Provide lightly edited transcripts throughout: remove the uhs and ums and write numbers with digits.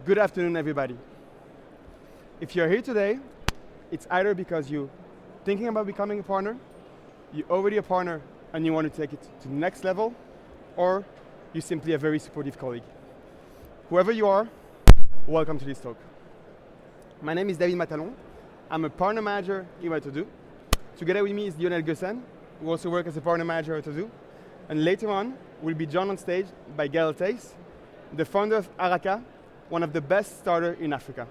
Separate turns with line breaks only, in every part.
Good afternoon, everybody. If you're here today, it's either because you're thinking about becoming a partner, you're already a partner and you want to take it to the next level, or you're simply a very supportive colleague. Whoever you are, welcome to this talk. My name is David Matalon. I'm a partner manager here at Odoo. Together with me is Lionel Gussin, who also works as a partner manager at Odoo. And later on, we'll be joined on stage by Gael Thijs, the founder of Araka, one of the best starters in Africa.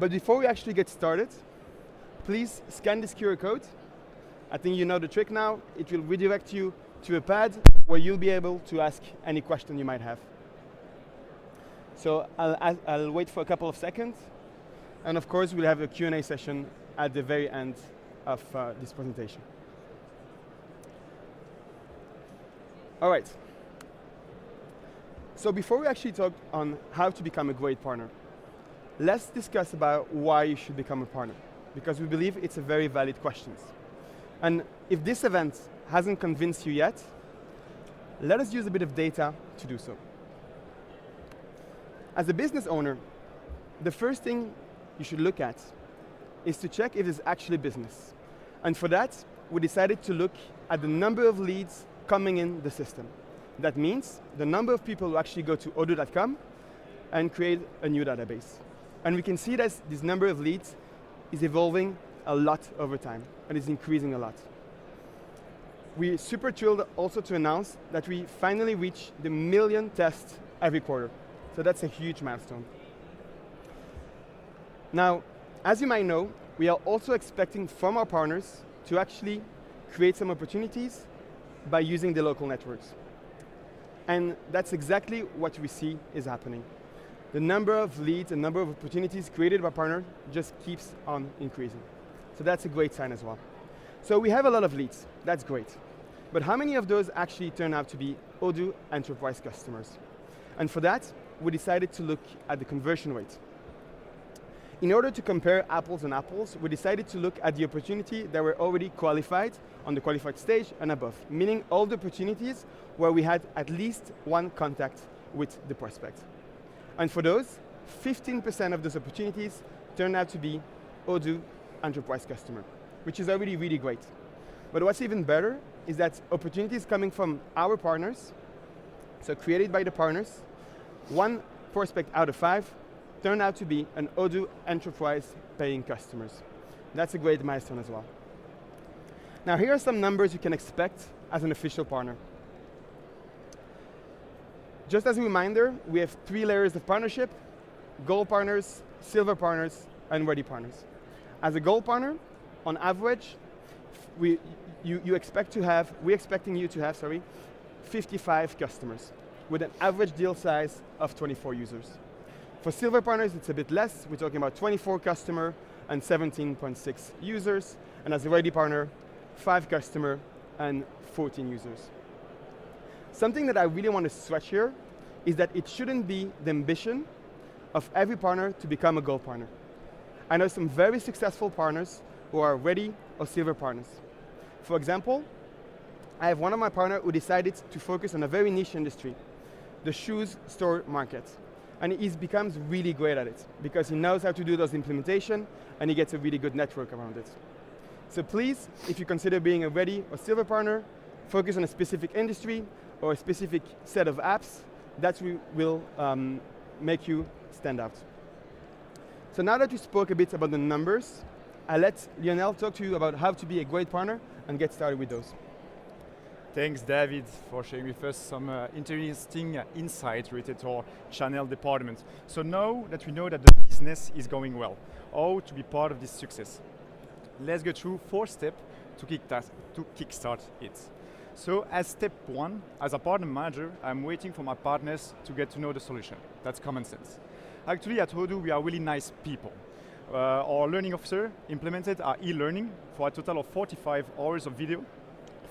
But before we actually get started, please scan this QR code. I think you know the trick now. It will redirect you to a pad where you'll be able to ask any question you might have. So I'll wait for a couple of seconds. And of course, we'll have a Q&A session at the very end of this presentation. All right. So before we actually talk on how to become a great partner, let's discuss about why you should become a partner, because we believe it's a very valid question. And if this event hasn't convinced you yet, let us use a bit of data to do so. As a business owner, the first thing you should look at is to check if there's actually business. And for that, we decided to look at the number of leads coming in the system. That means the number of people who actually go to odoo.com and create a new database. And we can see that this number of leads is evolving a lot over time and is increasing a lot. We're super thrilled also to announce that we finally reached the 1 million tests every quarter. So that's a huge milestone. Now, as you might know, we are also expecting from our partners to actually create some opportunities by using the local networks. And that's exactly what we see is happening. The number of leads and number of opportunities created by partners just keeps on increasing. So that's a great sign as well. So we have a lot of leads, that's great. But how many of those actually turn out to be Odoo enterprise customers? And for that, we decided to look at the conversion rate. In order to compare apples and apples, we decided to look at the opportunity that were already qualified on the qualified stage and above, meaning all the opportunities where we had at least one contact with the prospect. And for those, 15% of those opportunities turned out to be Odoo enterprise customer, which is already really great. But what's even better is that opportunities coming from our partners, so created by the partners, 1 prospect out of 5 turned out to be an Odoo enterprise paying customers. That's a great milestone as well. Now here are some numbers you can expect as an official partner. Just as a reminder, we have 3 layers of partnership: gold partners, silver partners, and ready partners. As a gold partner, on average, we're expecting you to have 55 customers with an average deal size of 24 users. For silver partners, it's a bit less. We're talking about 24 customers and 17.6 users. And as a ready partner, 5 customers and 14 users. Something that I really want to stretch here is that it shouldn't be the ambition of every partner to become a gold partner. I know some very successful partners who are ready or silver partners. For example, I have one of my partners who decided to focus on a very niche industry, the shoes store market. And he becomes really great at it because he knows how to do those implementation and he gets a really good network around it. So please, if you consider being a ready or silver partner, focus on a specific industry or a specific set of apps. That will make you stand out. So now that we spoke a bit about the numbers, I'll let Lionel talk to you about how to be a great partner and get started with those.
Thanks, David, for sharing with us some interesting insights related to our channel department. So now that we know that the business is going well, how to be part of this success? Let's go through 4 steps to kickstart it. So as step 1, as a partner manager, I'm waiting for my partners to get to know the solution. That's common sense. Actually, at Odoo, we are really nice people. Our learning officer implemented our e-learning for a total of 45 hours of video,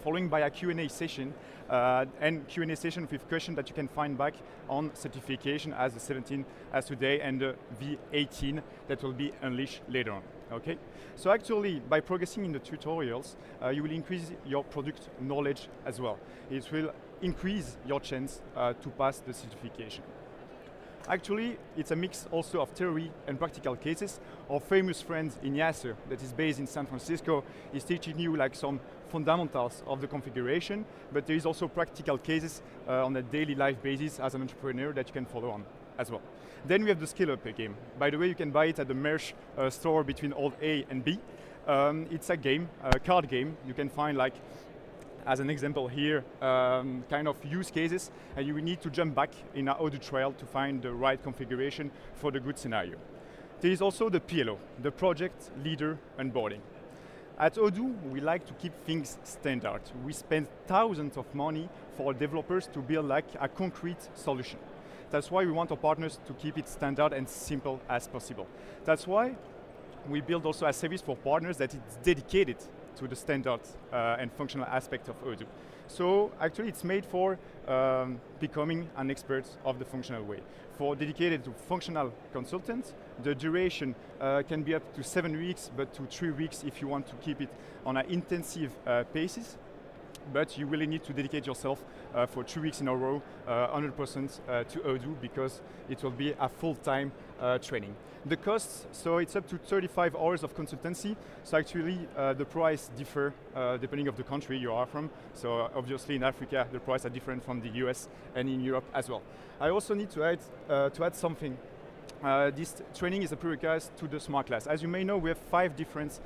following by a Q&A session, and Q&A session with questions that you can find back on certification as the 17 as today and the V18 that will be unleashed later on. Okay? So actually, by progressing in the tutorials, you will increase your product knowledge as well. It will increase your chance to pass the certification. Actually, it's a mix also of theory and practical cases. Our famous friend Ignacio, that is based in San Francisco, is teaching you like some fundamentals of the configuration, but there is also practical cases on a daily life basis as an entrepreneur that you can follow on as well. Then we have the Scale Up game. By the way, you can buy it at the merch store between Old A and B. It's a game, a card game. You can find like, as an example here, kind of use cases, and you will need to jump back in our Odoo trail to find the right configuration for the good scenario. There is also the PLO, the Project Leader Onboarding. At Odoo, we like to keep things standard. We spend thousands of money for developers to build like a concrete solution. That's why we want our partners to keep it standard and simple as possible. That's why we build also a service for partners that is dedicated to the standard and functional aspect of Odoo. So actually it's made for becoming an expert of the functional way. For dedicated to functional consultants, the duration can be up to 7 weeks, but to 3 weeks if you want to keep it on an intensive basis. But you really need to dedicate yourself for 3 weeks in a row, 100% to Odoo, because it will be a full-time training. The costs, so it's up to 35 hours of consultancy. So actually the price differ depending of the country you are from. So obviously in Africa, the prices are different from the US and in Europe as well. I also need to add something. This training is a prerequisite to the Smart Class. As you may know, we have 5 different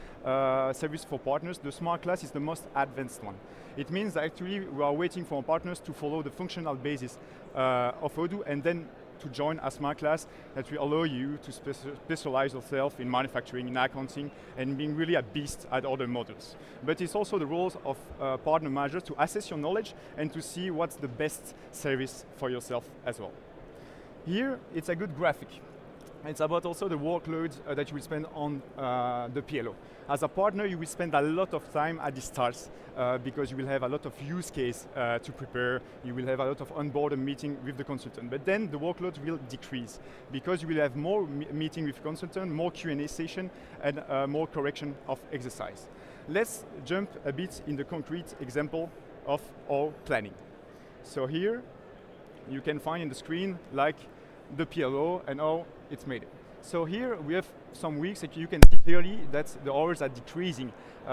services for partners. The Smart Class is the most advanced one. It means that actually we are waiting for our partners to follow the functional basis of Odoo and then to join a Smart Class that will allow you to specialize yourself in manufacturing, in accounting, and being really a beast at other modules. But it's also the roles of partner managers to assess your knowledge and to see what's the best service for yourself as well. Here, it's a good graphic. It's about also the workload that you will spend on the PLO. As a partner, you will spend a lot of time at the start because you will have a lot of use case to prepare. You will have a lot of onboard meeting with the consultant. But then the workload will decrease because you will have more meeting with consultant, more Q&A session, and more correction of exercise. Let's jump a bit in the concrete example of our planning. So here, you can find in the screen like the PLO and how it's made. So here we have some weeks that you can see clearly that the hours are decreasing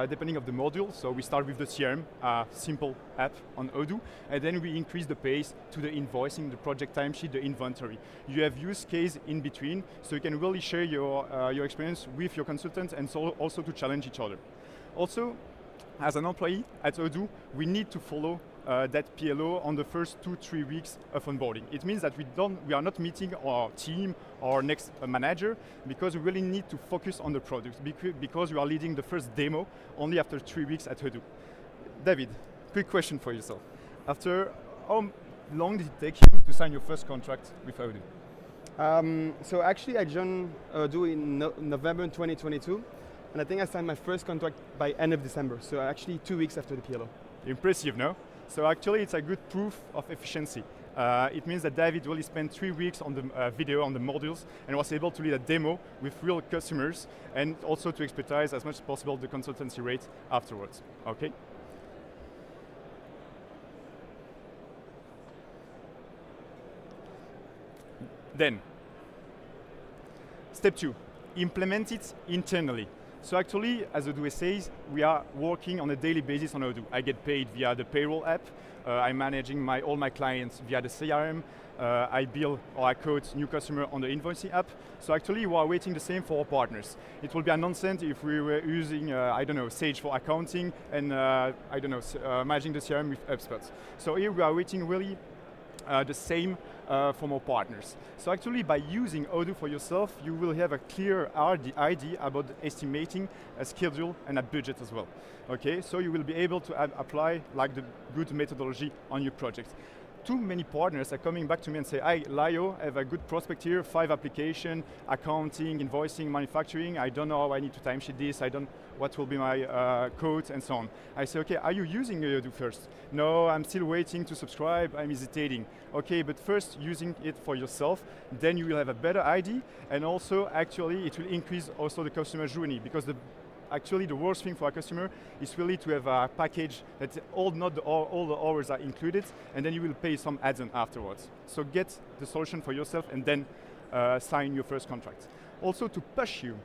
depending of the module. So we start with the CRM, a simple app on Odoo, and then we increase the pace to the invoicing, the project timesheet, the inventory. You have use case in between, so you can really share your experience with your consultant and so also to challenge each other. Also, as an employee at Odoo, we need to follow that PLO on the first 2-3 weeks of onboarding. It means that we are not meeting our team or next manager because we really need to focus on the product because we are leading the first demo only after 3 weeks at Odoo. David, quick question for yourself. After how long did it take you to sign your first contract with Odoo?
So actually I joined Odoo in November 2022, and I think I signed my first contract by end of December, so actually 2 weeks after the PLO.
Impressive, no? So actually it's a good proof of efficiency. It means that David really spent 3 weeks on the video, on the modules, and was able to lead a demo with real customers and also to expertise as much as possible the consultancy rate afterwards, okay? Then, step 2, implement it internally. So actually, as Odoo says, we are working on a daily basis on Odoo. I get paid via the payroll app. I'm managing all my clients via the CRM. I bill or I code new customer on the invoicing app. So actually, we are waiting the same for our partners. It will be a nonsense if we were using, I don't know, Sage for accounting and, I don't know, managing the CRM with HubSpot. So here we are waiting really the same from our partners. So actually by using Odoo for yourself, you will have a clear idea about estimating a schedule and a budget as well. Okay, so you will be able to apply like the good methodology on your project. Too many partners are coming back to me and say, "Hi, Lio, I have a good prospect here, 5 applications, accounting, invoicing, manufacturing. I don't know how I need to timesheet this. I don't what will be my code and so on." I say, "Okay, are you using Odoo first?" "No, I'm still waiting to subscribe. I'm hesitating." Okay, but first using it for yourself, then you will have a better idea, and also actually it will increase also the customer journey because actually the worst thing for a customer is really to have a package that all the hours are included, and then you will pay some add-on afterwards. So get the solution for yourself and then sign your first contract. Also to push you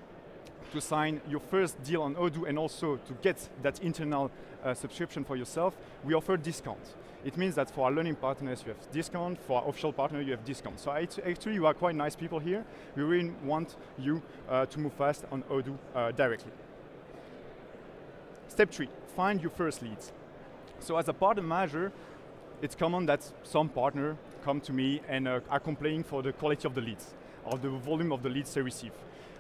to sign your first deal on Odoo and also to get that internal subscription for yourself, we offer discounts. It means that for our learning partners you have discount, for our official partner you have discount. So actually you are quite nice people here. We really want you to move fast on Odoo directly. Step 3, find your first leads. So as a partner manager, it's common that some partners come to me and are complaining for the quality of the leads, or the volume of the leads they receive.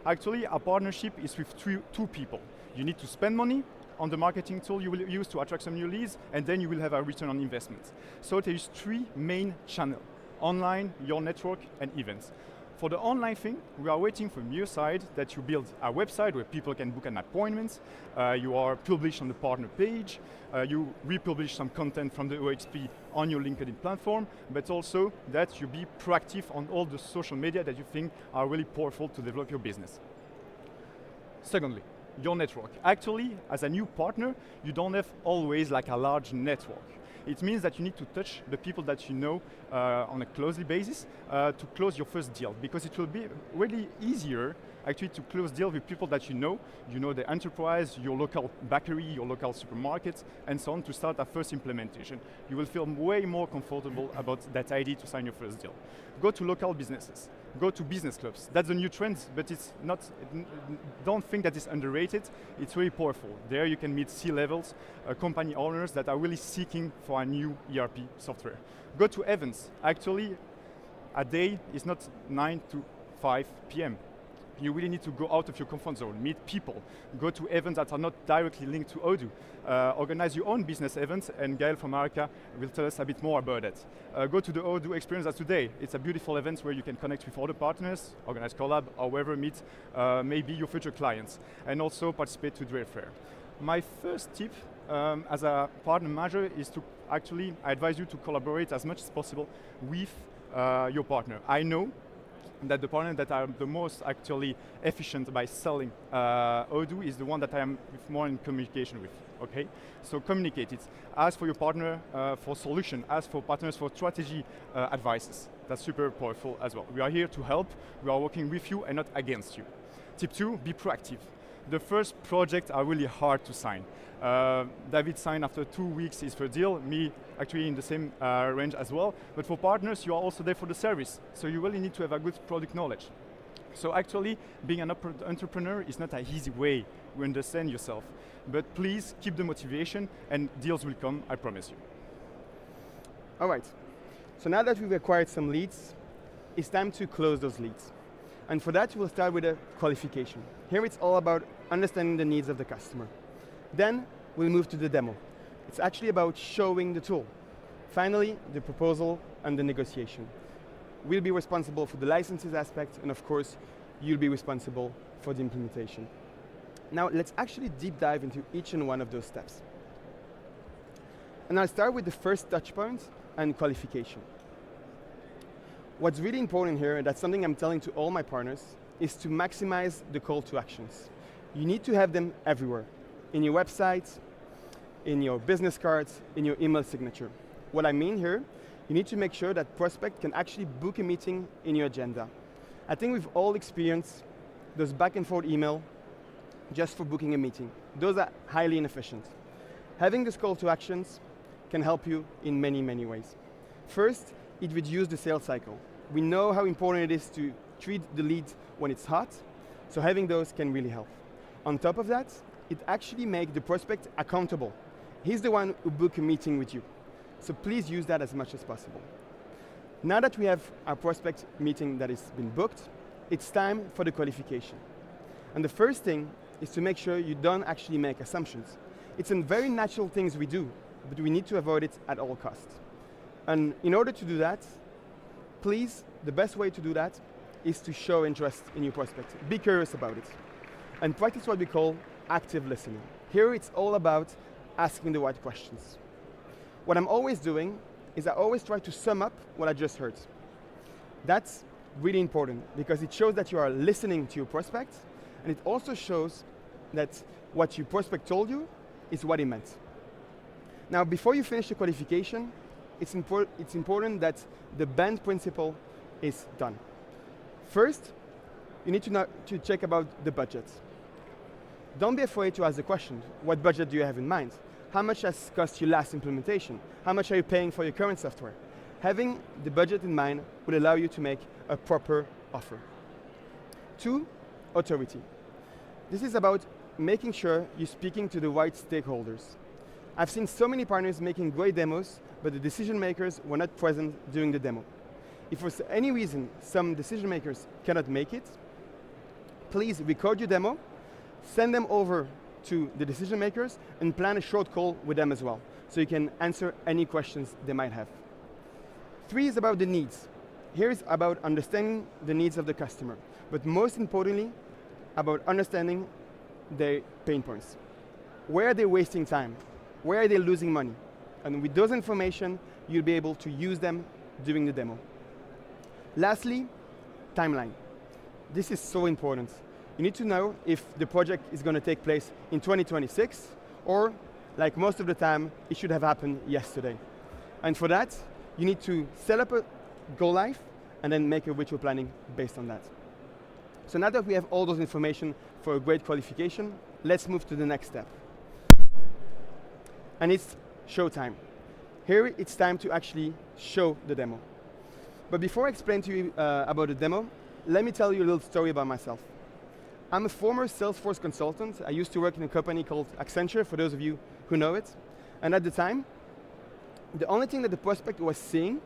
Actually, a partnership is with two people. You need to spend money on the marketing tool you will use to attract some new leads, and then you will have a return on investment. So there is 3 main channels: online, your network, and events. For the online thing, we are waiting from your side that you build a website where people can book an appointment, you are published on the partner page, you republish some content from the OXP on your LinkedIn platform, but also that you be proactive on all the social media that you think are really powerful to develop your business. Secondly, your network. Actually, as a new partner, you don't have always like a large network. It means that you need to touch the people that you know on a closely basis to close your first deal, because it will be really easier actually to close deals with people that you know the enterprise, your local bakery, your local supermarket, and so on, to start a first implementation. You will feel way more comfortable about that idea to sign your first deal. Go to local businesses, go to business clubs. That's a new trend, but it's not, don't think that it's underrated. It's really powerful. There you can meet C-levels, company owners that are really seeking for a new ERP software. Go to events. Actually, a day is not 9 to 5 p.m. You really need to go out of your comfort zone, meet people, go to events that are not directly linked to Odoo. Organize your own business events, and Gael from America will tell us a bit more about it. Go to the Odoo Experience as today. It's a beautiful event where you can connect with other partners, organize collab, however, meet maybe your future clients, and also participate to Dread Fair. My first tip as a partner manager is to actually, I advise you to collaborate as much as possible with your partner. I know that the partner that are the most actually efficient by selling Odoo is the one that I am more in communication with, okay? So communicate it. Ask for your partner for solution, ask for partners for strategy advices. That's super powerful as well. We are here to help, we are working with you and not against you. Tip 2, be proactive. The first projects are really hard to sign. David signed after 2 weeks his first deal, me actually in the same range as well. But for partners, you are also there for the service. So you really need to have a good product knowledge. So actually, being an entrepreneur is not an easy way to understand yourself. But please keep the motivation and deals will come, I promise you.
All right, so now that we've acquired some leads, it's time to close those leads. And for that, we'll start with a qualification. Here it's all about understanding the needs of the customer. Then we'll move to the demo. It's actually about showing the tool. Finally, the proposal and the negotiation. We'll be responsible for the licenses aspect, and of course, you'll be responsible for the implementation. Now, let's actually deep dive into each and one of those steps. And I'll start with the first touch point and qualification. What's really important here, and that's something I'm telling to all my partners, is to maximize the call to actions. You need to have them everywhere. In your website, in your business cards, in your email signature. What I mean here, you need to make sure that prospect can actually book a meeting in your agenda. I think we've all experienced those back and forth email just for booking a meeting. Those are highly inefficient. Having this call to actions can help you in many, many ways. First, it reduces the sales cycle. We know how important it is to treat the lead when it's hot, so having those can really help. On top of that, it actually makes the prospect accountable. He's the one who booked a meeting with you. So please use that as much as possible. Now that we have our prospect meeting that has been booked, it's time for the qualification. And the first thing is to make sure you don't actually make assumptions. It's a very natural things we do, but we need to avoid it at all costs. And in order to do that, please, the best way to do that is to show interest in your prospect. Be curious about it. And practice what we call active listening. Here it's all about asking the right questions. What I'm always doing is I always try to sum up what I just heard. That's really important because it shows that you are listening to your prospect, and it also shows that what your prospect told you is what he meant. Now, before you finish the qualification, it's important that the band principle is done. First, you need to check about the budget. Don't be afraid to ask the question, what budget do you have in mind? How much has cost your last implementation? How much are you paying for your current software? Having the budget in mind will allow you to make a proper offer. 2, authority. This is about making sure you're speaking to the right stakeholders. I've seen so many partners making great demos, but the decision makers were not present during the demo. If for any reason some decision makers cannot make it, please record your demo, send them over to the decision makers, and plan a short call with them as well, so you can answer any questions they might have. 3 is about the needs. Here is about understanding the needs of the customer, but most importantly, about understanding their pain points. Where are they wasting time? Where are they losing money? And with those information, you'll be able to use them during the demo. Lastly, timeline. This is so important. You need to know if the project is going to take place in 2026, or like most of the time, it should have happened yesterday. And for that, you need to set up a go live and then make a ritual planning based on that. So now that we have all those information for a great qualification, let's move to the next step. And it's showtime. Here it's time to actually show the demo. But before I explain to you about the demo, let me tell you a little story about myself. I'm a former Salesforce consultant. I used to work in a company called Accenture, for those of you who know it. And at the time, the only thing that the prospect was seeing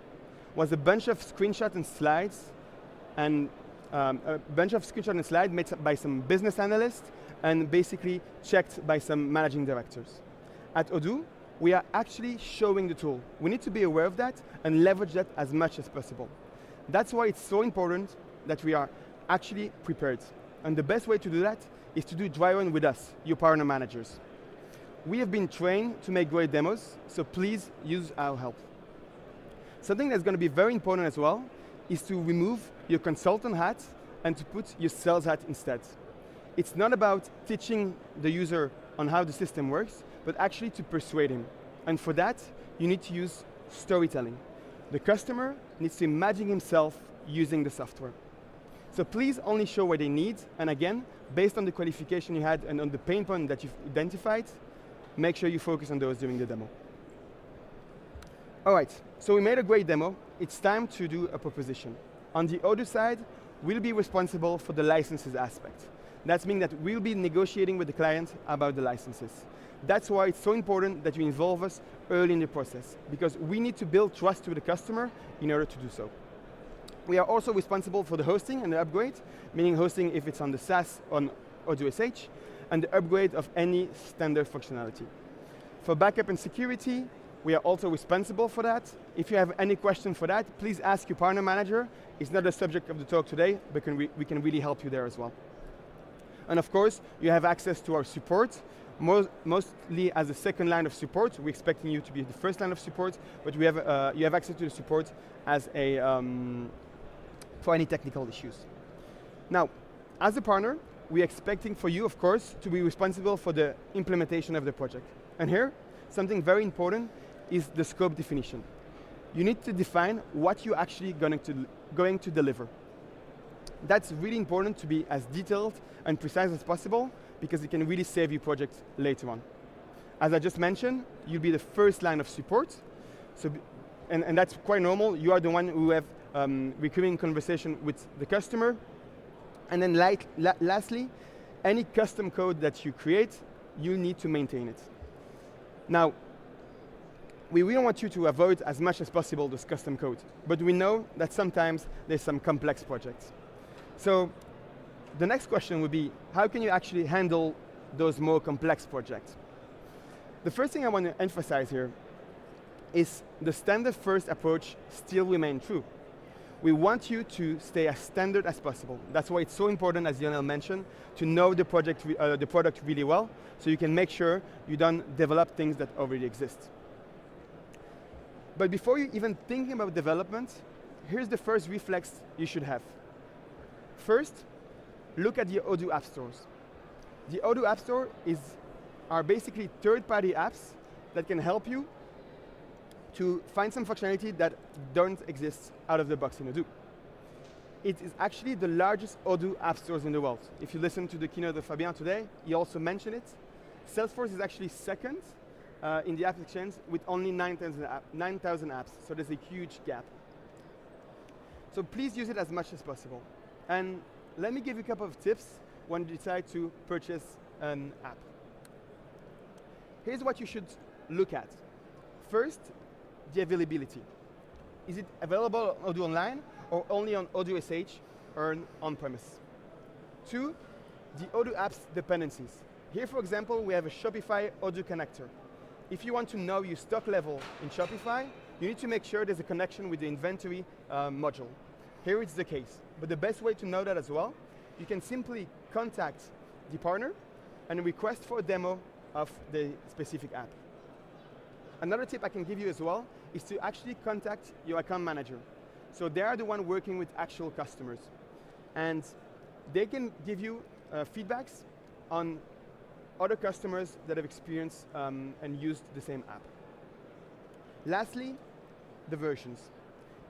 was a bunch of screenshots and slides, and made by some business analysts and basically checked by some managing directors. At Odoo, we are actually showing the tool. We need to be aware of that and leverage that as much as possible. That's why it's so important that we are actually prepared. And the best way to do that is to do dry run with us, your partner managers. We have been trained to make great demos, so please use our help. Something that's going to be very important as well is to remove your consultant hat and to put your sales hat instead. It's not about teaching the user on how the system works, but actually to persuade him. And for that, you need to use storytelling. The customer needs to imagine himself using the software. So please only show what they need, and again, based on the qualification you had and on the pain point that you've identified, make sure you focus on those during the demo. All right, so we made a great demo. It's time to do a proposition. On the Odoo side, we'll be responsible for the licenses aspect. That means that we'll be negotiating with the client about the licenses. That's why it's so important that you involve us early in the process, because we need to build trust with the customer in order to do so. We are also responsible for the hosting and the upgrade, meaning hosting if it's on the SaaS on Odoo SH, and the upgrade of any standard functionality. For backup and security, we are also responsible for that. If you have any question for that, please ask your partner manager. It's not the subject of the talk today, but we can really help you there as well. And of course, you have access to our support, mostly as a second line of support. We're expecting you to be the first line of support, but you have access to the support as for any technical issues. Now, as a partner, we're expecting for you, of course, to be responsible for the implementation of the project. And here, something very important is the scope definition. You need to define what you're actually going to deliver. That's really important to be as detailed and precise as possible, because it can really save your project later on. As I just mentioned, you'll be the first line of support, and that's quite normal. You are the one who have recurring conversation with the customer. And then lastly, any custom code that you create, you need to maintain it. Now, we really want you to avoid as much as possible this custom code, but we know that sometimes there's some complex projects. So the next question would be, how can you actually handle those more complex projects? The first thing I want to emphasize here is the standard first approach still remains true. We want you to stay as standard as possible. That's why it's so important, as Lionel mentioned, to know the product really well, so you can make sure you don't develop things that already exist. But before you even thinking about development, here's the first reflex you should have. First, look at the Odoo app stores. The Odoo app store are basically third-party apps that can help you to find some functionality that don't exist out of the box in Odoo. It is actually the largest Odoo app stores in the world. If you listen to the keynote of Fabien today, he also mentioned it. Salesforce is actually second in the app exchange with only 9,000 apps, so there's a huge gap. So please use it as much as possible. And let me give you a couple of tips when you decide to purchase an app. Here's what you should look at. First, the availability. Is it available on Odoo Online or only on Odoo SH or on-premise? 2, the Odoo app's dependencies. Here, for example, we have a Shopify Odoo connector. If you want to know your stock level in Shopify, you need to make sure there's a connection with the inventory module. Here it's the case. But the best way to know that as well, you can simply contact the partner and request for a demo of the specific app. Another tip I can give you as well is to actually contact your account manager. So they are the one working with actual customers. And they can give you feedbacks on other customers that have experienced and used the same app. Lastly, the versions.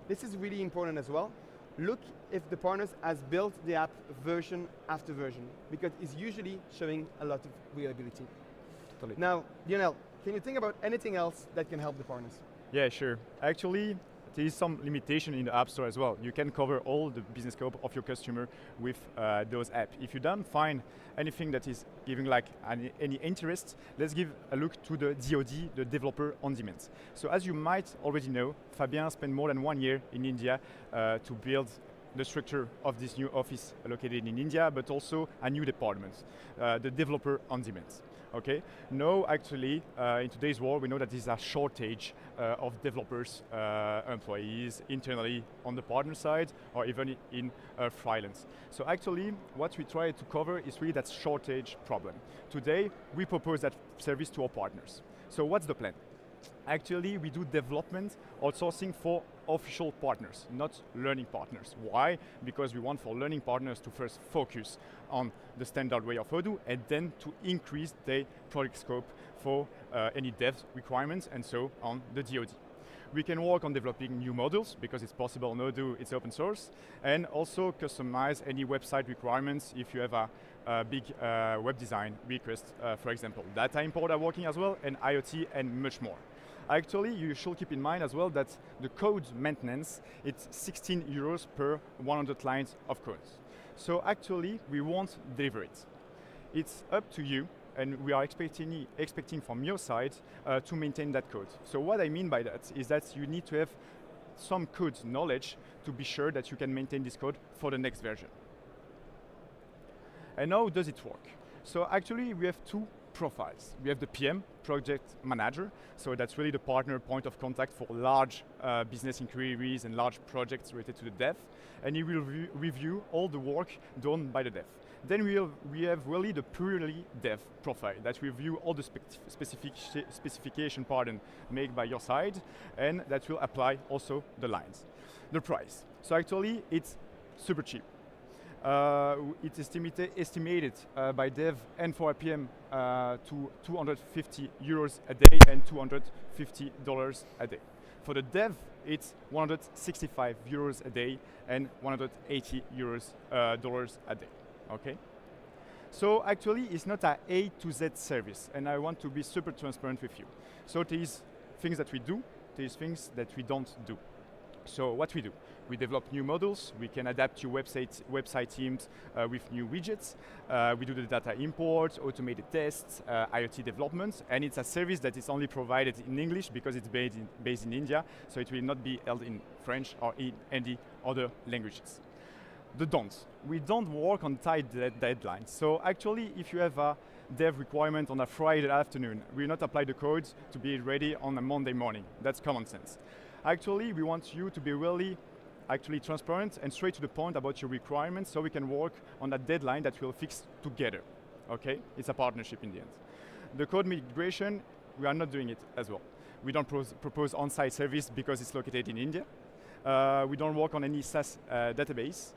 This is really important as well. Look if the partners has built the app version after version, because it's usually showing a lot of reliability.
Totally.
Now, Lionel, can you think about anything else that can help the partners?
Yeah, sure. Actually, there is some limitation in the App Store as well. You can cover all the business scope of your customer with those apps. If you don't find anything that is giving like any interest, let's give a look to the DoD, the Developer on Demand. So as you might already know, Fabien spent more than 1 year in India to build the structure of this new office located in India, but also a new department, the Developer on Demand. Okay. Now, actually, in today's world, we know that there's a shortage of developers, employees internally on the partner side, or even in freelance. So actually, what we try to cover is really that shortage problem. Today, we propose that service to our partners. So what's the plan? Actually, we do development outsourcing for official partners, not learning partners. Why? Because we want for learning partners to first focus on the standard way of Odoo and then to increase their product scope for any dev requirements and so on the DoD. We can work on developing new modules because it's possible on Odoo, it's open source, and also customize any website requirements if you have a big web design request, for example. Data import are working as well, and IoT and much more. Actually, you should keep in mind as well that the code maintenance, it's 16 euros per 100 lines of code. So actually, we won't deliver it. It's up to you, and we are expecting from your side to maintain that code. So what I mean by that is that you need to have some code knowledge to be sure that you can maintain this code for the next version. And how does it work? So actually, we have two profiles. We have the PM, project manager, so that's really the partner point of contact for large business inquiries and large projects related to the dev, and he will review all the work done by the dev. Then we have really the purely dev profile that review all the specification made by your side, and that will apply also the lines. The price. So actually, it's super cheap. It's estimated by dev and for PM to 250 euros a day and $250 a day. For the dev, it's 165 euros a day and 180 dollars a day. Okay. So actually, it's not a A to Z service, and I want to be super transparent with you. So there's things that we do, there's things that we don't do. So what we do, we develop new models, we can adapt your website teams with new widgets, we do the data import, automated tests, IoT development, and it's a service that is only provided in English because it's based in India, so it will not be held in French or in any other languages. The don'ts. We don't work on tight deadlines. So actually, if you have a dev requirement on a Friday afternoon, we will not apply the codes to be ready on a Monday morning. That's common sense. Actually, we want you to be really transparent and straight to the point about your requirements so we can work on a deadline that we'll fix together. Okay? It's a partnership in the end. The code migration, we are not doing it as well. We don't propose on-site service because it's located in India. We don't work on any SaaS database.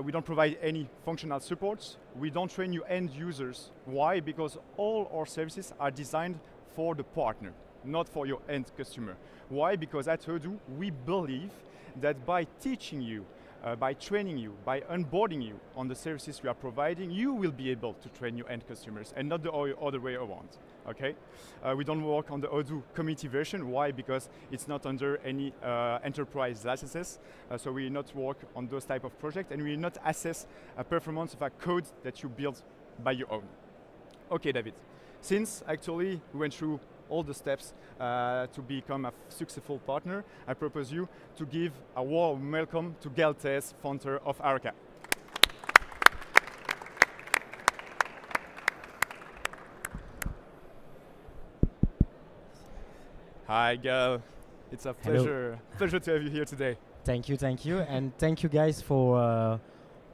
We don't provide any functional support. We don't train you end users. Why? Because all our services are designed for the partner, not for your end customer. Why? Because at Odoo, we believe that by teaching you by training you, by onboarding you on the services we are providing, you will be able to train your end customers and not the other way around. Okay, we don't work on the Odoo community version. Why? Because it's not under any enterprise licenses. So we will not work on those type of projects, and we will not assess a performance of a code that you build by your own. Okay, David. Since actually we went through all the steps to become a successful partner, I propose you to give a warm welcome to Galtes, founder of Arca. Hi, Gal. It's a pleasure to have you here today.
Thank you, and thank you guys for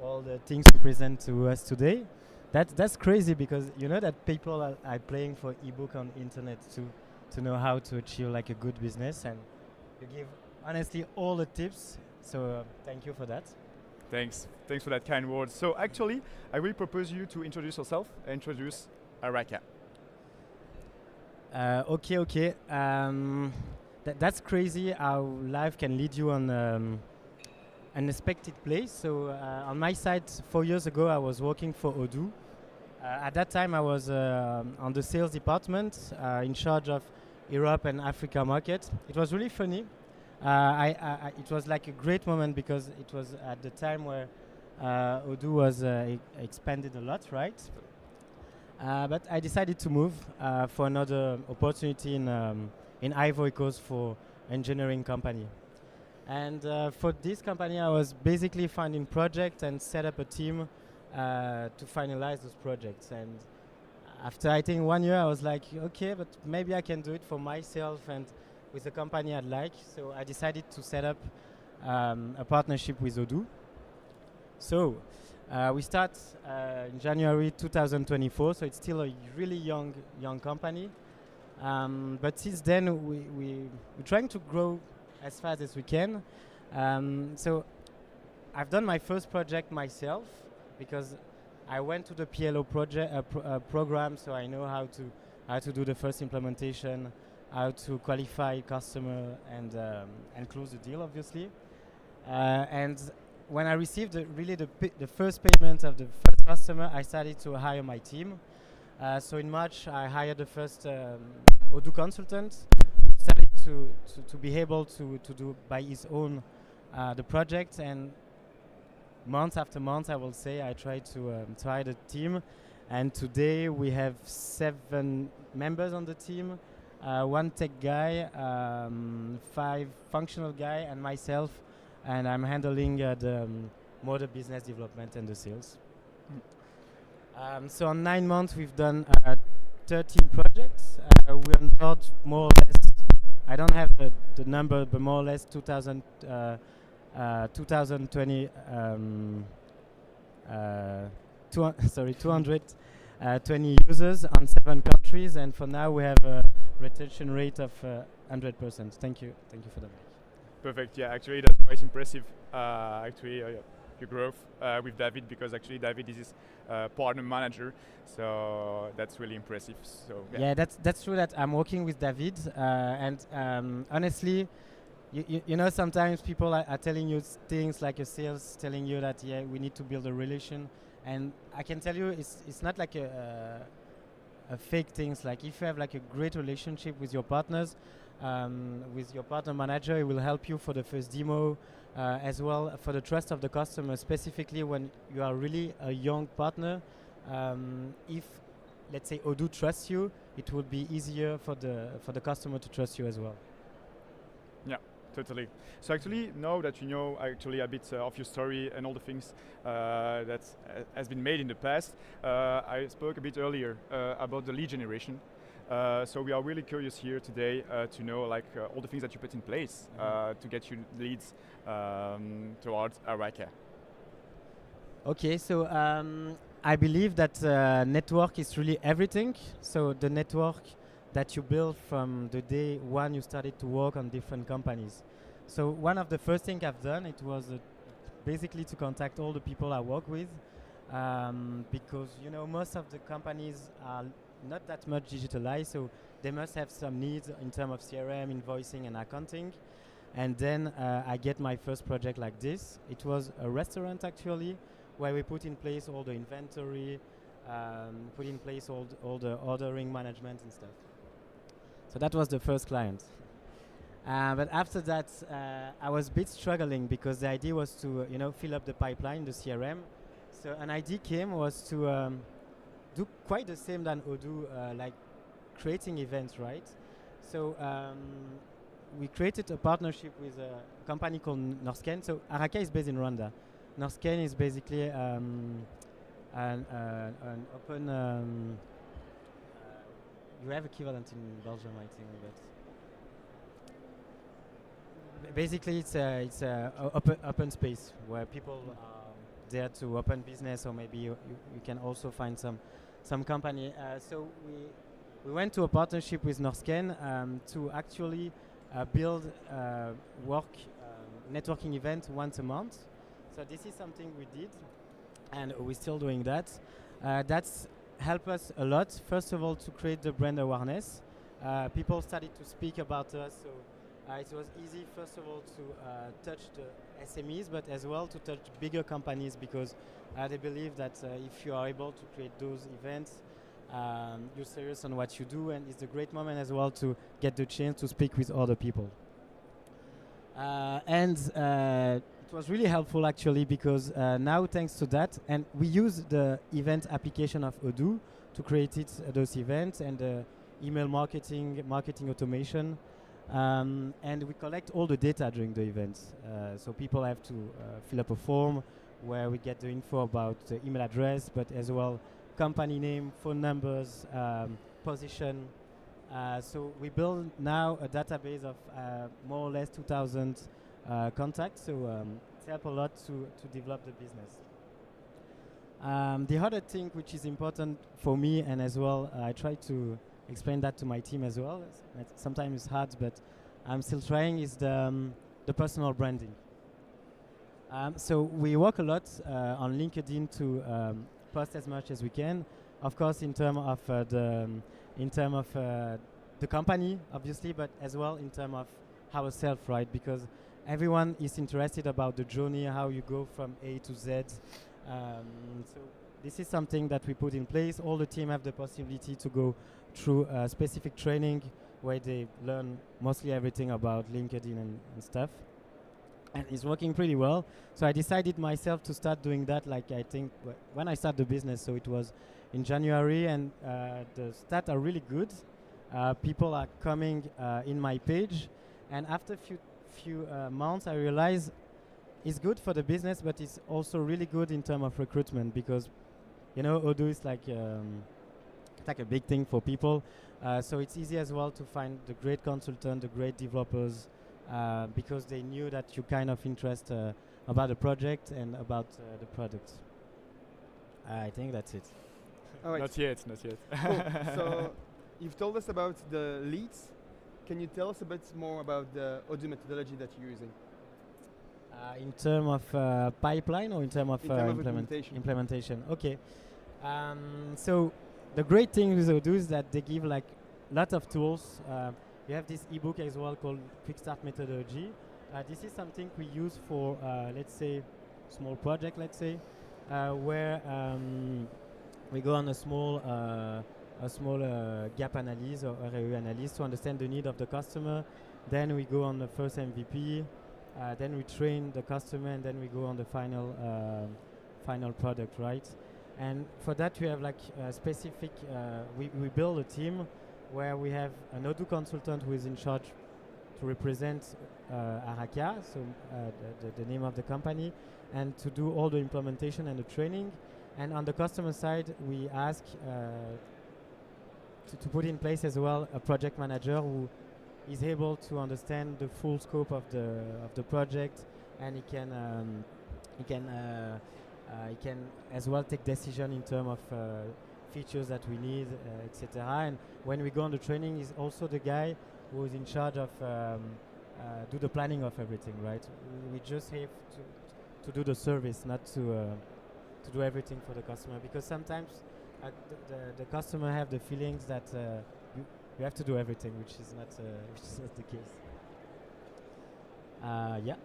all the things you present to us today. That's crazy because you know that people are paying for ebook on internet to know how to achieve like a good business, and you give honestly all the tips. So thank you for that.
Thanks for that kind words. So actually, I will propose you to introduce yourself and introduce Araka.
Okay. That's crazy how life can lead you on unexpected place. So on my side, 4 years ago, I was working for Odoo. At that time, I was on the sales department in charge of Europe and Africa market. It was really funny. It was like a great moment because it was at the time where Odoo was expanded a lot, right? But I decided to move for another opportunity in Ivory Coast for engineering company. And for this company, I was basically finding projects and set up a team to finalize those projects. And after I think 1 year, I was like, okay, but maybe I can do it for myself and with the company I'd like. So I decided to set up a partnership with Odoo. So we start in January 2024, so it's still a really young company. But since then, we're trying to grow as fast as we can. So I've done my first project myself because I went to the PLO program, so I know how to do the first implementation, how to qualify customer and close the deal, obviously. And when I received the first payment of the first customer, I started to hire my team. So in March, I hired the first Odoo consultant, started to be able to do by his own the project, and month after month, I will say, I tried to hire the team, and today we have 7 members on the team, 1 tech guy, 5 functional guy, and myself, and I'm handling more the business development and the sales. So on 9 months, we've done 13 projects. We onboard more or less, I don't have the number, but more or less 220 users on 7 countries, and for now we have a retention rate of 100%. Thank you for the mic.
Perfect. Yeah, actually that's quite impressive. Your growth with David, because actually David is his partner manager, so that's really impressive. So
yeah, that's true that I'm working with David, and honestly, you know, sometimes people are telling you things like a sales telling you that we need to build a relation, and I can tell you it's not like a fake things. Like if you have like a great relationship with your partners, with your partner manager, it will help you for the first demo, as well for the trust of the customer, specifically when you are really a young partner. If let's say Odoo trusts you, it will be easier for the customer to trust you as well.
Yeah, totally. So actually, now that you know actually a bit of your story and all the things that has been made in the past, I spoke a bit earlier about the lead generation. So we are really curious here today to know like all the things that you put in place to get you leads towards Araka.
Okay, so I believe that network is really everything. So the network that you build from the day one you started to work on different companies. So one of the first things I've done, it was basically to contact all the people I work with, because you know most of the companies are not that much digitalized, so they must have some needs in terms of CRM, invoicing, and accounting. And then I get my first project like this. It was a restaurant actually, where we put in place all the inventory, put in place all the ordering management and stuff. So that was the first client. But after that, I was a bit struggling because the idea was to, fill up the pipeline, the CRM. So an idea was to do quite the same than Odoo, like creating events, right? So we created a partnership with a company called Norsken. So Araka is based in Rwanda. Norsken is basically an open. You have equivalent in Belgium, I think, but basically it's a open space where people are there to open business, or maybe you can also find some company. So we went to a partnership with Norsken to actually build networking event once a month. So this is something we did, and we're still doing that. That's helped us a lot. First of all, to create the brand awareness. People started to speak about us, so it was easy, first of all, to touch the SMEs, but as well to touch bigger companies, because they believe that if you are able to create those events, you're serious on what you do, and it's a great moment as well to get the chance to speak with other people. And it was really helpful actually, because now thanks to that, and we use the event application of Odoo to create those events, and email marketing automation, and we collect all the data during the events. So people have to fill up a form where we get the info about the email address, but as well company name, phone numbers, position. So we build now a database of more or less 2,000 contacts, so it helps a lot to develop the business. The other thing which is important for me, and as well I try to explain that to my team as well, sometimes it's hard, but I'm still trying, is the personal branding. So we work a lot on LinkedIn to post as much as we can. Of course, in terms of the company, obviously, but as well in terms of ourselves, right? Because everyone is interested about the journey, how you go from A to Z. So this is something that we put in place. All the team have the possibility to go through specific training where they learn mostly everything about LinkedIn and stuff. And it's working pretty well. So I decided myself to start doing that, like I think when I started the business, so it was in January, and the stats are really good. People are coming in my page, and after few months I realized it's good for the business, but it's also really good in terms of recruitment, because Odoo is like a big thing for people. So it's easy as well to find the great consultant, the great developers, because they knew that you kind of interest about the project and about the product. I think that's it.
All right.
Not yet.
Cool. So you've told us about the leads. Can you tell us a bit more about the Odoo methodology that you're using?
In terms of pipeline, or in terms of
implementation?
Okay. So the great thing with Odoo is that they give like lot of tools. You have this ebook as well called Quick Start Methodology. This is something we use for, let's say, small project, where we go on a small gap analysis or ROI analysis to understand the need of the customer. Then we go on the first MVP. Then we train the customer, and then we go on the final product, right? And for that we have like specific. We build a team where we have an Odoo consultant who is in charge to represent Araka, so the name of the company, and to do all the implementation and the training. And on the customer side, we ask to put in place as well a project manager who is able to understand the full scope of the project, and he can as well take decision in terms of features that we need, etc. And when we go on the training, he's also the guy who is in charge of do the planning of everything, right? We just have to do the service, not to do everything for the customer, because sometimes the customer have the feelings that you have to do everything, which is not the case. Yeah.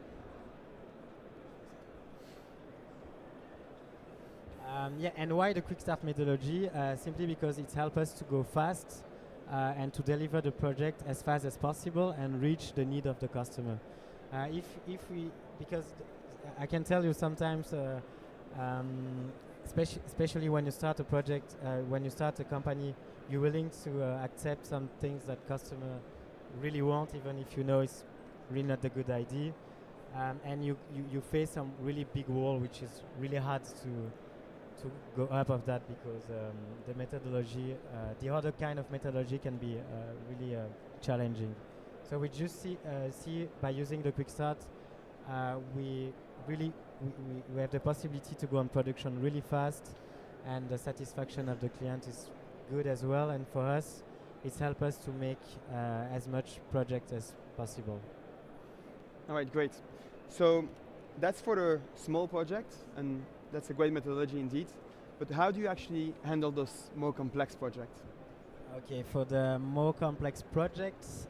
Yeah, and why the quick start methodology? Simply because it helps us to go fast and to deliver the project as fast as possible and reach the need of the customer. If we, because I can tell you sometimes, especially when you start a project, when you start a company, you're willing to accept some things that customer really want, even if you know it's really not a good idea. And you face some really big wall, which is really hard to go up of that because the methodology, the other kind of methodology can be really challenging. So we just see by using the quick start, we really we have the possibility to go on production really fast, and the satisfaction of the client is good as well. And for us, it's helped us to make as much project as possible.
All right, great. So that's for the small projects, and that's a great methodology indeed. But how do you actually handle those more complex projects?
Okay, for the more complex projects,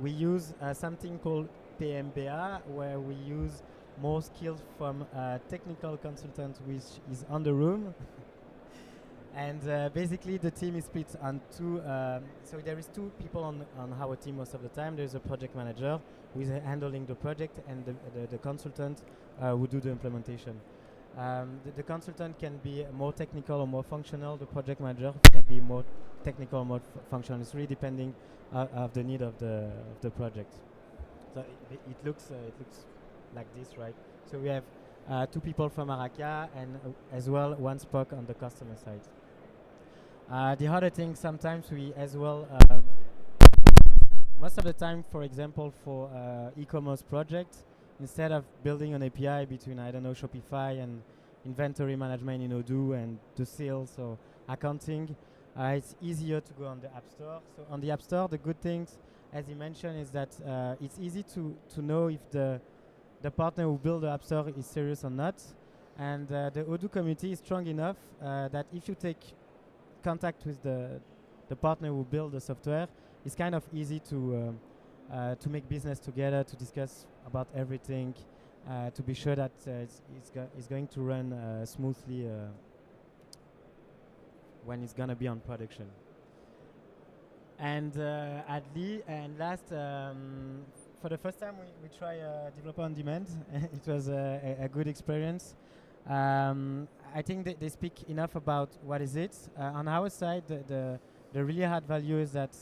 we use something called PMBA, where we use more skills from a technical consultant which is on the room. And basically the team is split on two, so there is two people on our team most of the time. There's a project manager who is handling the project, and the consultant who do the implementation. The consultant can be more technical or more functional. The project manager can be more technical or more functional. It's really depending of the need of the project. So it looks like this, right? So we have two people from Araka and as well one Spock on the customer side. The other thing, sometimes we as well, most of the time, for example, for e-commerce projects, instead of building an API between, I don't know, Shopify and inventory management in Odoo and the sales or accounting, it's easier to go on the App Store. So on the App Store, the good things, as you mentioned, is that it's easy to know if the partner who built the App Store is serious or not. And the Odoo community is strong enough that if you take contact with the partner who built the software, it's kind of easy to make business together, to discuss about everything, to be sure that it's going to run smoothly when it's going to be on production. And last, for the first time we try developer on demand. It was a good experience. I think they speak enough about what is it. On our side, the really hard value is that,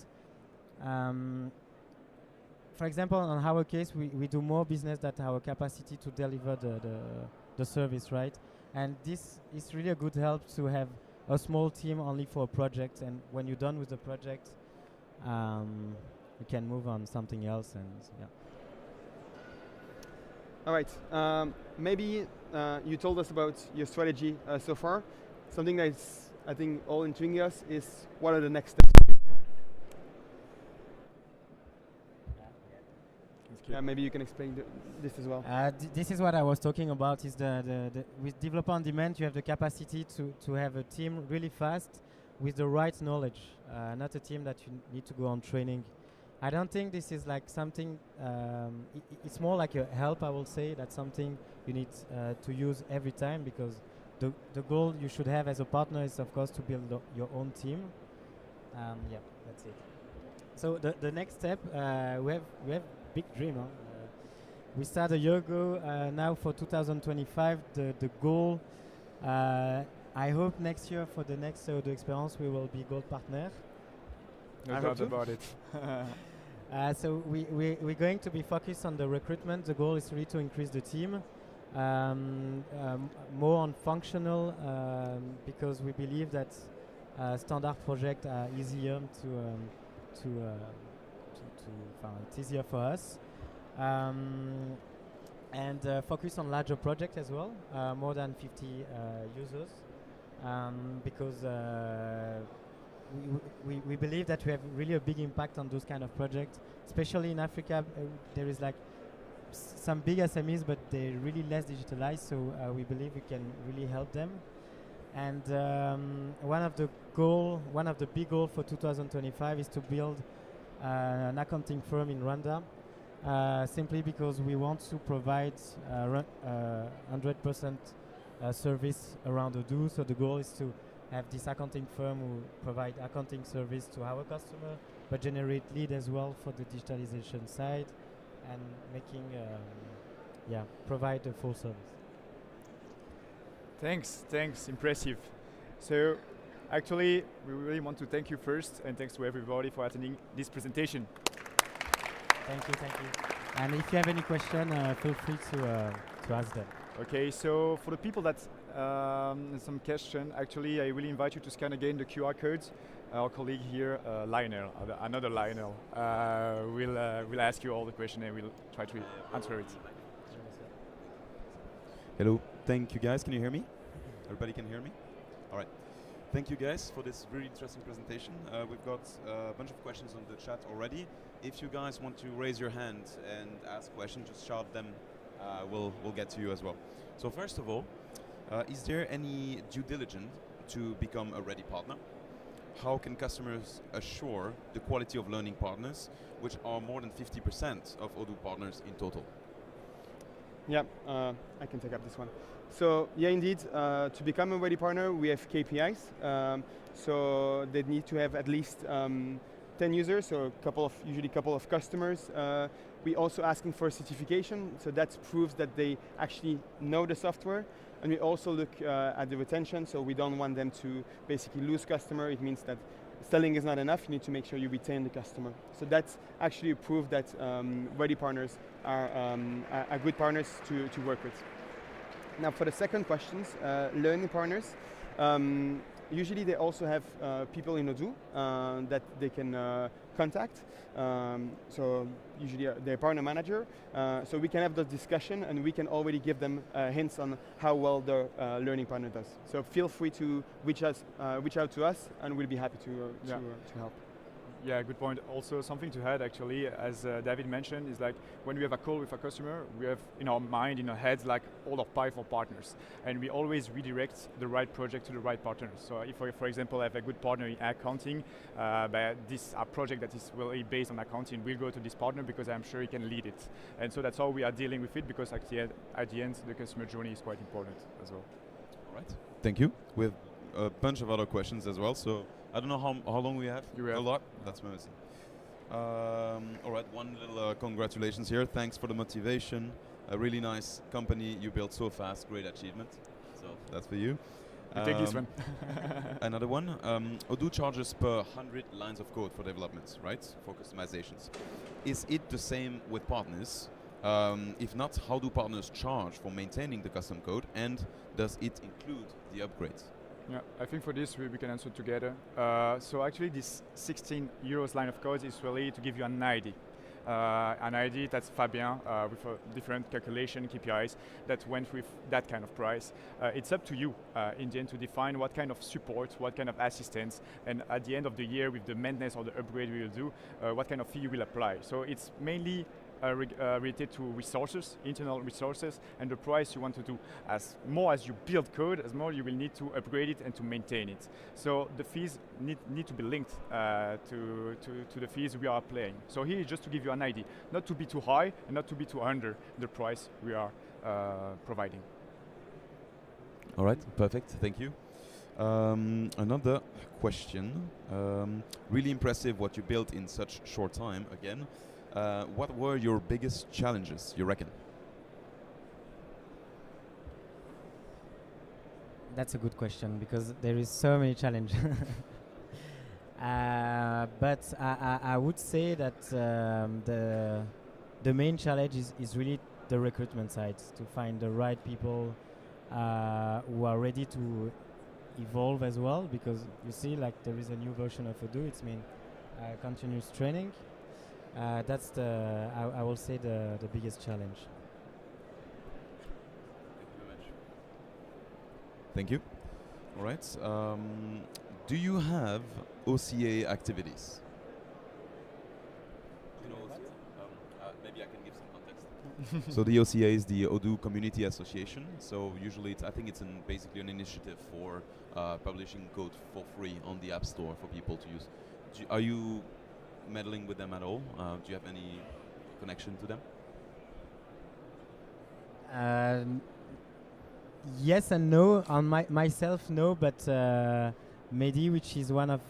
for example, on our case, we do more business than our capacity to deliver the service, right? And this is really a good help to have a small team only for a project. And when you're done with the project, you can move on something else. And yeah.
All right. Maybe you told us about your strategy so far. Something that's, I think, all intriguing us is what are the next steps for you? Yeah, maybe you can explain this as well.
This is what I was talking about. Is with developer on demand, you have the capacity to have a team really fast with the right knowledge, not a team that you need to go on training. I don't think this is like something, it's more like a help, I will say. That's something you need to use every time, because the goal you should have as a partner is, of course, to build your own team. Yeah, that's it. So the next step, we have big dream. Huh? We started a year ago. Now for 2025, the goal, I hope next year for the next Odoo experience we will be gold partner.
No doubt about it.
So we're going to be focused on the recruitment. The goal is really to increase the team, more on functional, because we believe that standard projects are easier it's easier for us, and focus on larger projects as well, more than 50 users, because we believe that we have really a big impact on those kind of projects, especially in Africa. There is like some big SMEs, but they're really less digitalized, so we believe we can really help them. And one of the big goals for 2025 is to build an accounting firm in Rwanda, simply because we want to provide 100% service around Odoo. So the goal is to have this accounting firm who provide accounting service to our customer, but generate lead as well for the digitalization side, and making provide a full service.
Thanks, impressive. So actually, we really want to thank you first, and thanks to everybody for attending this presentation.
Thank you. And if you have any question, feel free to ask them.
Okay, so for the people that some question, actually, I really invite you to scan again the QR codes. Our colleague here, Lionel, another Lionel, will ask you all the questions and we'll try to answer it.
Hello, thank you guys. Can you hear me? Everybody can hear me? All right. Thank you guys for this very interesting presentation. We've got a bunch of questions on the chat already. If you guys want to raise your hand and ask questions, just shout them. We'll get to you as well. So first of all, is there any due diligence to become a ready partner? How can customers assure the quality of learning partners, which are more than 50% of Odoo partners in total?
Yeah, I can take up this one. So yeah, indeed, to become a ready partner, we have KPIs. So they need to have at least 10 users, so usually a couple of customers. We also asking for certification, so that proves that they actually know the software. And we also look at the retention, so we don't want them to basically lose customer. It means that selling is not enough, you need to make sure you retain the customer. So that's actually a proof that ready partners are good partners to work with. Now for the second questions, learning partners, usually they also have people in Odoo that they can contact. So usually their partner manager. So we can have the discussion and we can already give them hints on how well their learning partner does. So feel free to reach out to us and we'll be happy to help.
Yeah, good point. Also, something to add actually, as David mentioned, is like when we have a call with a customer, we have in our mind, in our heads, like all of powerful partners, and we always redirect the right project to the right partners. So if, for example, I have a good partner in accounting, but this a project that is really based on accounting, we'll go to this partner because I'm sure he can lead it. And so that's how we are dealing with it, because at the end, the customer journey is quite important as well.
All right. Thank you. We have a bunch of other questions as well, so I don't know how long we have.
You have
a lot. That's amazing. All right, one little congratulations here. Thanks for the motivation. A really nice company you built so fast. Great achievement. So that's for you.
We take this one.
Another one. Odoo charges per 100 lines of code for developments, right? For customizations. Is it the same with partners? If not, how do partners charge for maintaining the custom code, and does it include the upgrades?
Yeah, I think for this we can answer together. So actually this 16 euros line of code is really to give you an ID. An ID that's Fabien with a different calculation KPIs that went with that kind of price. It's up to you in the end to define what kind of support, what kind of assistance, and at the end of the year with the maintenance or the upgrade we will do, what kind of fee you will apply. So it's mainly related to resources, internal resources, and the price you want to do. As more as you build code, as more you will need to upgrade it and to maintain it. So the fees need to be linked to the fees we are applying. So here is just to give you an idea, not to be too high and not to be too under the price we are providing.
All right, perfect, thank you. Another question. Really impressive what you built in such short time again. What were your biggest challenges, you reckon?
That's a good question because there is so many challenges. But I would say that the main challenge is really the recruitment side, to find the right people who are ready to evolve as well, because you see, like, there is a new version of Odoo. It's mean continuous training. That's I will say the biggest challenge.
Thank you. All right. Do you have OCA activities? Maybe I can give some context. So the OCA is the Odoo Community Association. So usually, I think it's basically an initiative for publishing code for free on the App Store for people to use. Are you meddling with them at all? Do you have any connection to them?
Yes and no. On myself, no, but Mehdi, which is one of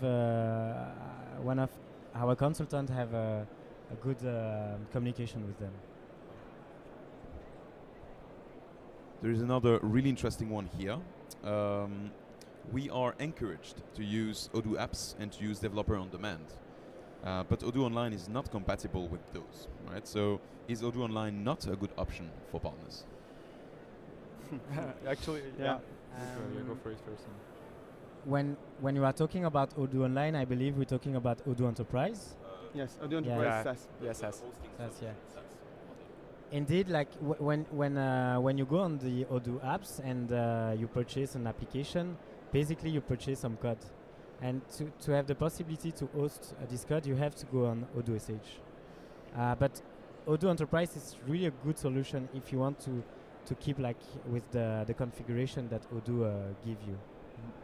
our consultants, have a good communication with them.
There is another really interesting one here. We are encouraged to use Odoo apps and to use developer on demand. But Odoo Online is not compatible with those, right? So is Odoo Online not a good option for partners?
Actually,
Yeah.
go for it first.
When you are talking about Odoo Online, I believe we're talking about Odoo Enterprise.
Yes, Odoo
Yeah.
Enterprise
Yeah.
SaaS.
Yes, yes.
SaaS, yeah. Indeed, like when you go on the Odoo apps and you purchase an application, basically you purchase some code, and to have the possibility to host this code, you have to go on Odoo SH. But Odoo Enterprise is really a good solution if you want to keep like with the configuration that Odoo give you.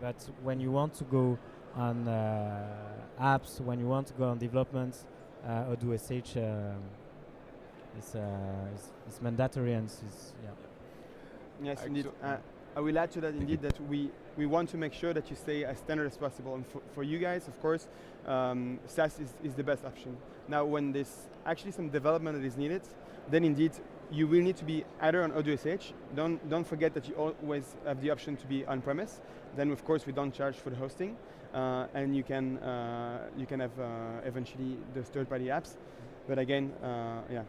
But when you want to go on apps, when you want to go on developments, Odoo SH is mandatory and is
Yes, indeed. I will add to that indeed that we want to make sure that you stay as standard as possible. And for you guys, of course, SaaS is the best option. Now, when there's actually some development that is needed, then indeed you will need to be either on Odoo SH. Don't forget that you always have the option to be on-premise. Then, of course, we don't charge for the hosting, and you can have eventually those third-party apps. But again, yeah.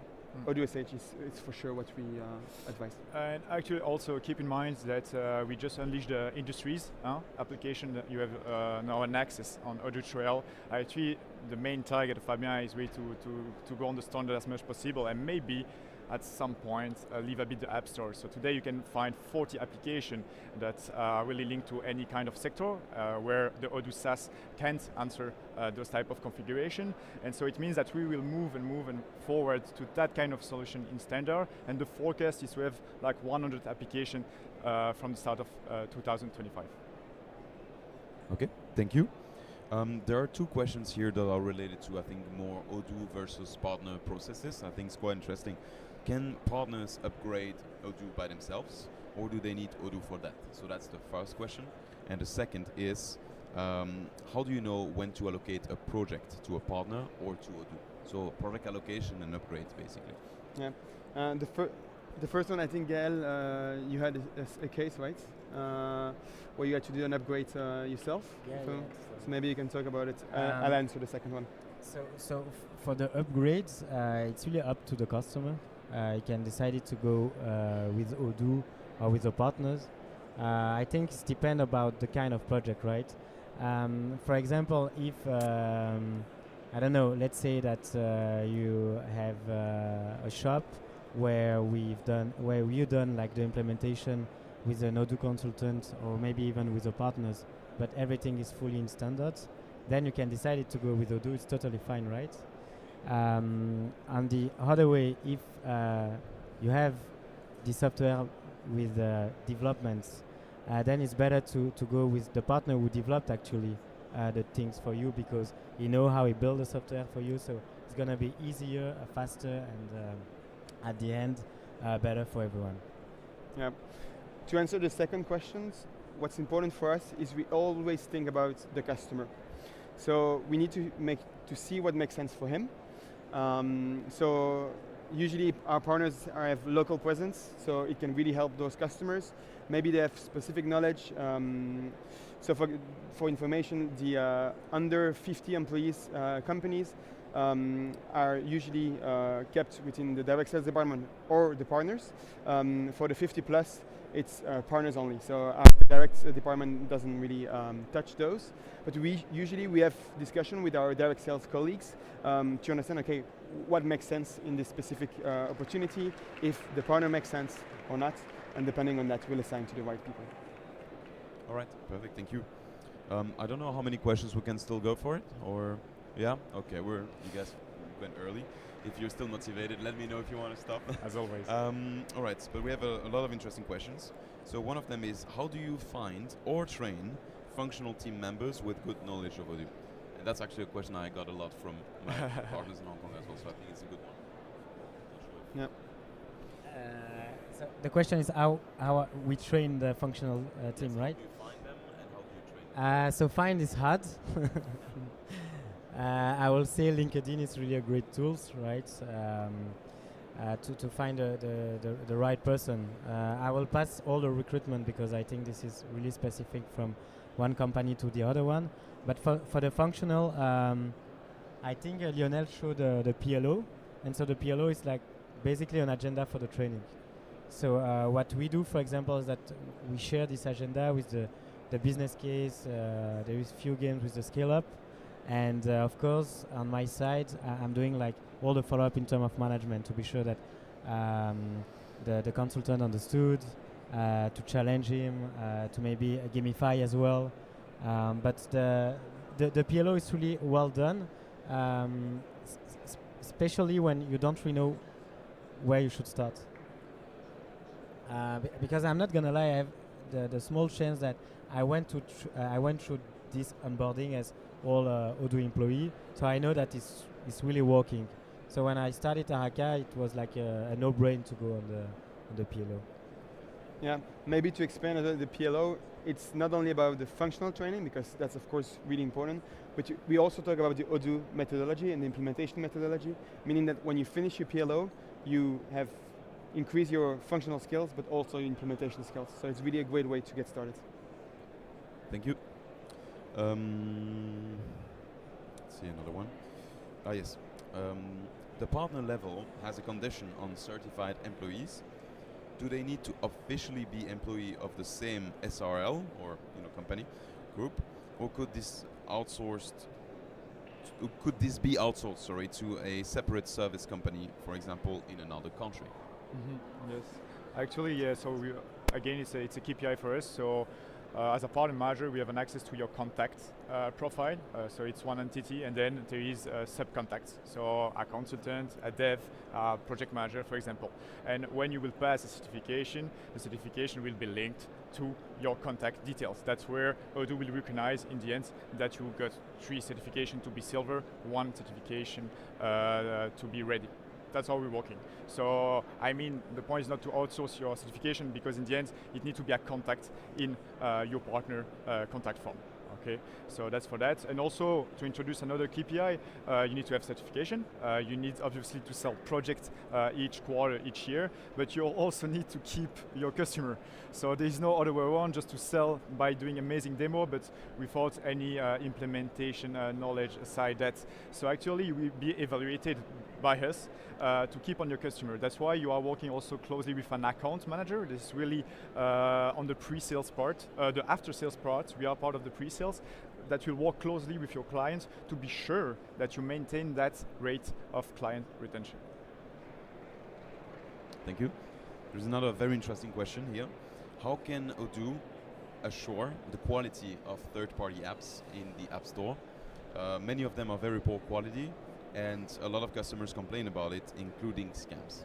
Odoo SH is for sure what we advise.
And actually also keep in mind that we just unleashed the industries application that you have now an access on Odoo Trail. Actually, the main target of Fabien is really to go on the standard as much possible, and maybe at some point leave a bit the app store. So today you can find 40 applications that are really linked to any kind of sector where the Odoo SaaS can't answer those type of configuration. And so it means that we will move and forward to that kind of solution in standard. And the forecast is to have like 100 applications from the start of 2025.
Okay, thank you. There are two questions here that are related to, I think, more Odoo versus partner processes. I think it's quite interesting. Can partners upgrade Odoo by themselves, or do they need Odoo for that? So that's the first question. And the second is, how do you know when to allocate a project to a partner or to Odoo? So project allocation and upgrades, basically.
Yeah. The first one, I think, Gael, you had a case, right? Where you had to do an upgrade yourself. So maybe you can talk about it. I'll answer the second one.
So for the upgrades, it's really up to the customer. You can decide to go with Odoo or with the partners. I think it's depend about the kind of project, right? For example, if I don't know, let's say that you have a shop where you've done like the implementation with an Odoo consultant or maybe even with the partners, but everything is fully in standards, then you can decide to go with Odoo. It's totally fine, right? On the other way, if you have the software with developments, then it's better to go with the partner who developed actually the things for you, because you know how he built the software for you, so it's gonna be easier, faster, and at the end, better for everyone.
Yeah. To answer the second question, what's important for us is we always think about the customer. So we need to see what makes sense for him. So usually our partners have local presence, so it can really help those customers. Maybe they have specific knowledge. So for information, the under 50 employees companies are usually kept within the direct sales department or the partners. For the 50 plus, it's partners only. So our direct department doesn't really touch those. But we have discussion with our direct sales colleagues to understand, okay, what makes sense in this specific opportunity, if the partner makes sense or not, and depending on that, we'll assign to the right people.
All right, perfect, thank you. I don't know how many questions we can still go for it, or yeah, okay, you guys went early. If you're still motivated, let me know if you want to stop.
As always.
All right, but we have a lot of interesting questions. So one of them is, how do you find or train functional team members with good knowledge of Odoo? And that's actually a question I got a lot from my partners in Hong Kong as well, so I think it's a good one.
Yeah.
So the question is how we train the functional team, right?
How do you find them and how do you train them?
So find is hard. I will say LinkedIn is really a great tool, right? To find the right person. I will pass all the recruitment because I think this is really specific from one company to the other one. But for the functional, I think Lionel showed the PLO, and so the PLO is like basically an agenda for the training. So what we do, for example, is that we share this agenda with the business case. There is few games with the scale up, and of course on my side I'm doing like all the follow up in terms of management to be sure that the consultant understood, to challenge him, to maybe gamify as well. But the PLO is really well done, especially when you don't really know where you should start. Because I'm not gonna lie, I have the small chance that I went through this onboarding as all Odoo employee, so I know that it's really working. So when I started Araka, it was like a no-brainer to go on the PLO.
Yeah, maybe to expand on the PLO, it's not only about the functional training, because that's of course really important, but we also talk about the Odoo methodology and the implementation methodology, meaning that when you finish your PLO, you have increased your functional skills, but also your implementation skills. So it's really a great way to get started.
Thank you. Let's see another one. Yes. The partner level has a condition on certified employees. Do they need to officially be employee of the same SRL or company group, or could this be outsourced to a separate service company, for example, in another country?
Yes, actually, yeah. So again, it's a KPI for us. So as a partner manager, we have an access to your contact profile. So it's one entity, and then there is subcontacts. So a consultant, a dev, a project manager, for example. And when you will pass a certification, the certification will be linked to your contact details. That's where Odoo will recognize in the end that you got 3 certifications to be silver, 1 certification to be ready. That's how we're working. So, I mean, the point is not to outsource your certification, because in the end, it needs to be a contact in your partner contact form. Okay, so that's for that. And also, to introduce another KPI, you need to have certification. You need obviously to sell projects each quarter, each year, but you also need to keep your customer. So there is no other way around, just to sell by doing amazing demo, but without any implementation knowledge aside that. So actually, you will be evaluated by us to keep on your customer. That's why you are working also closely with an account manager. This is really on the pre-sales part. The after-sales part, we are part of the pre-sales that will work closely with your clients to be sure that you maintain that rate of client retention.
Thank you. There's another very interesting question here. How can Odoo assure the quality of third-party apps in the App Store? Many of them are very poor quality, and a lot of customers complain about it, including scams.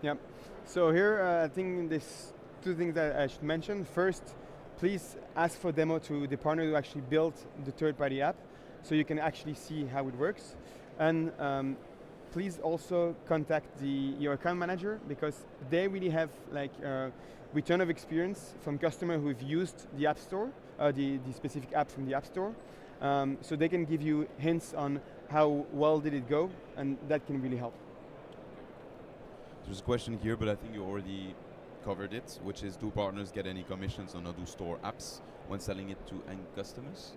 Yeah. So here, I think there's 2 things that I should mention. First, please ask for demo to the partner who actually built the third-party app, so you can actually see how it works. And please also contact your account manager, because they really have like return of experience from customers who've used the App Store, the specific app from the App Store. So they can give you hints on how well did it go, and that can really help.
There's a question here, but I think you already covered it, which is, do partners get any commissions on Odoo Store apps when selling it to end customers?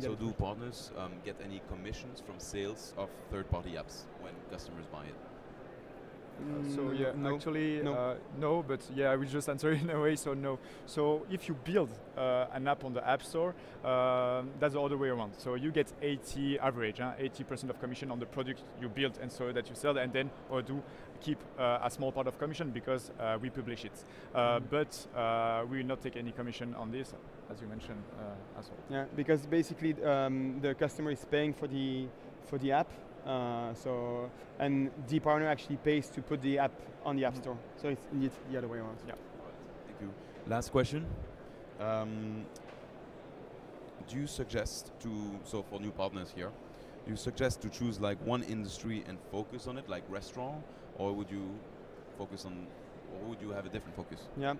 So
do partners get any commissions from sales of third-party apps when customers buy it?
So yeah,
no.
actually
No.
no, but yeah, I will just answer in a way. So no. So if you build an app on the App Store, that's the other way around. So you get 80 average, 80% of commission on the product you build and so that you sell, and then Odoo keep a small part of commission because we publish it. But we will not take any commission on this, as you mentioned as well.
Yeah, because basically the customer is paying for the app. And the partner actually pays to put the app on the App Store. So it's indeed the other way around.
Yeah.
Thank you. Last question. Do you suggest so for new partners here, you suggest to choose like one industry and focus on it, like restaurant, or would you focus on, or would you have a different focus?
Yeah.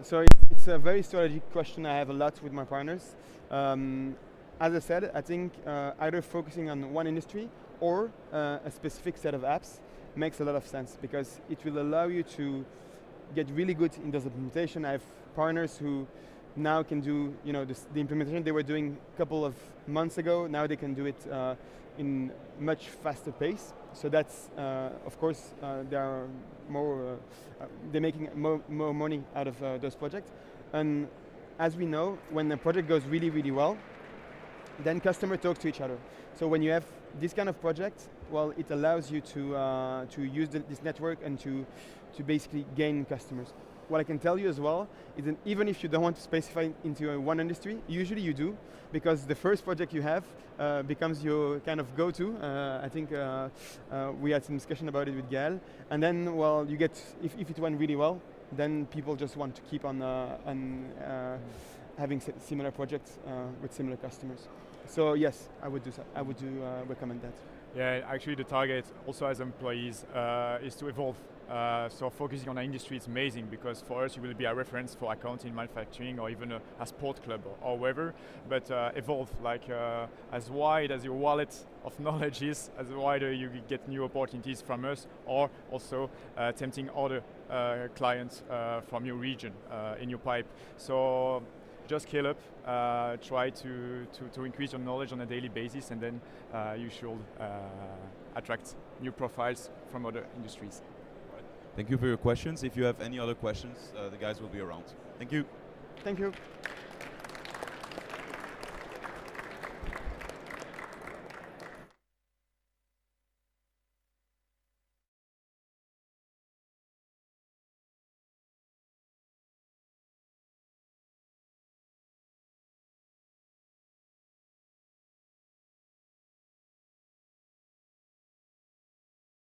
So it's a very strategic question I have a lot with my partners. As I said, I think either focusing on one industry or a specific set of apps makes a lot of sense, because it will allow you to get really good in those implementation. I have partners who now can do, you know, the implementation they were doing a couple of months ago. Now they can do it in much faster pace. So that's, of course, they are more, they're making more money out of those projects. And as we know, when a project goes really, really well, then customers talk to each other. So when you have this kind of project, well, it allows you to use this network and to basically gain customers. What I can tell you as well is that even if you don't want to specify into one industry, usually you do, because the first project you have becomes your kind of go-to. I think we had some discussion about it with Gael, and then, well, you get, if it went really well, then people just want to keep on having similar projects with similar customers. So yes, I would do so. I would recommend that.
Yeah, actually the target also as employees is to evolve. So focusing on an industry is amazing, because for us you will be a reference for accounting, manufacturing, or even a sport club or wherever. But evolve, like as wide as your wallet of knowledge is, as wider you get new opportunities from us, or also tempting other clients from your region in your pipe. So just scale up, try to increase your knowledge on a daily basis, and then you should attract new profiles from other industries.
Thank you for your questions. If you have any other questions, the guys will be around. Thank you.
Thank you.